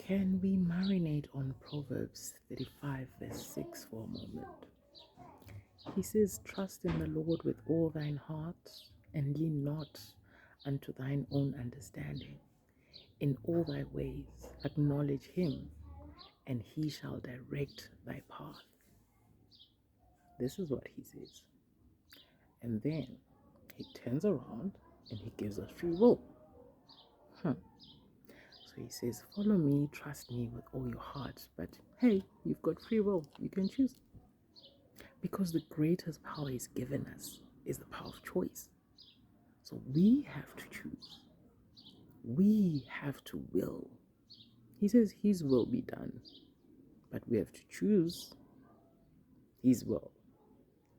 Can we marinate on Proverbs 35, verse 6 for a moment? He says, trust in the Lord with all thine heart, and lean not unto thine own understanding. In all thy ways acknowledge him, and he shall direct thy path. This is what he says. And then he turns around and he gives us free will. So he says, follow me, trust me with all your heart. But hey, you've got free will. You can choose. Because the greatest power he's given us is the power of choice. So we have to choose. We have to will. He says his will be done. But we have to choose his will.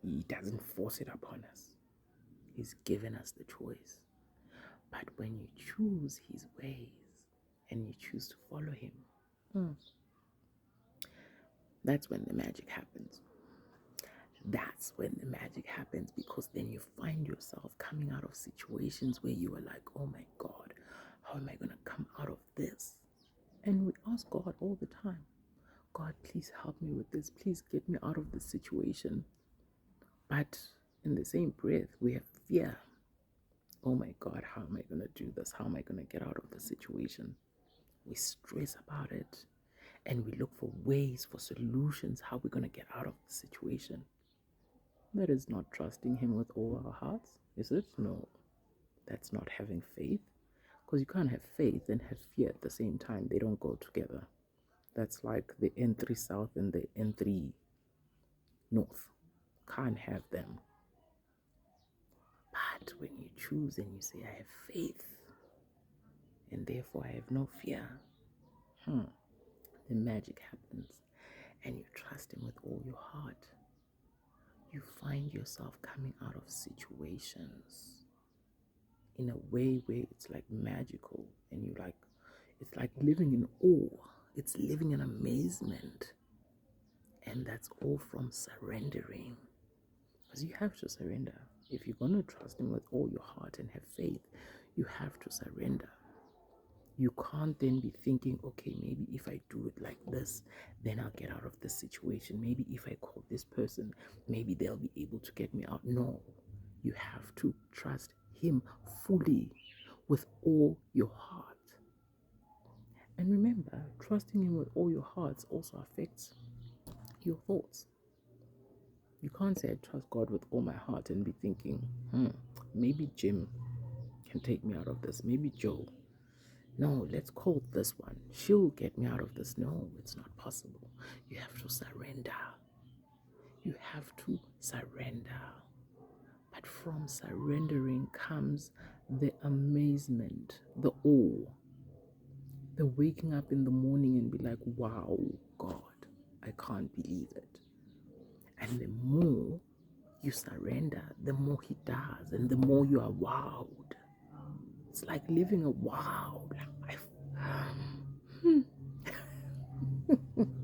He doesn't force it upon us. He's given us the choice. But when you choose his ways and you choose to follow him, that's when the magic happens. That's when the magic happens, because then you find yourself coming out of situations where you are like, oh my God, how am I going to come out of this? And we ask God all the time, God, please help me with this. Please get me out of this situation. But in the same breath, we have fear. Oh my God, how am I going to do this? How am I going to get out of the situation? We stress about it and we look for ways, for solutions, how we're going to get out of the situation. That is not trusting him with all our hearts, is it? No, that's not having faith. Because you can't have faith and have fear at the same time. They don't go together. That's like the N3 South and the N3 North. Can't have them. But when you choose and you say, I have faith, and therefore I have no fear, the magic happens. And you trust him with all your heart. You find yourself coming out of situations in a way where it's like magical, and you like, it's like living in awe. It's living in amazement. And that's all from surrendering. Because you have to surrender. If you're going to trust him with all your heart and have faith, you have to surrender. You can't then be thinking, okay, maybe if I do it like this, then I'll get out of this situation. Maybe if I call this person, maybe they'll be able to get me out. No, you have to trust him fully with all your heart. And remember, trusting him with all your heart also affects your thoughts. You can't say I trust God with all my heart and be thinking, maybe Jim can take me out of this. Maybe Joe. No, let's call this one. She'll get me out of this. No, it's not possible. You have to surrender. You have to surrender. But from surrendering comes the amazement, the awe, the waking up in the morning and be like, wow, God, I can't believe it. And the more you surrender, the more he does, and the more you are wowed. It's like living a wild life.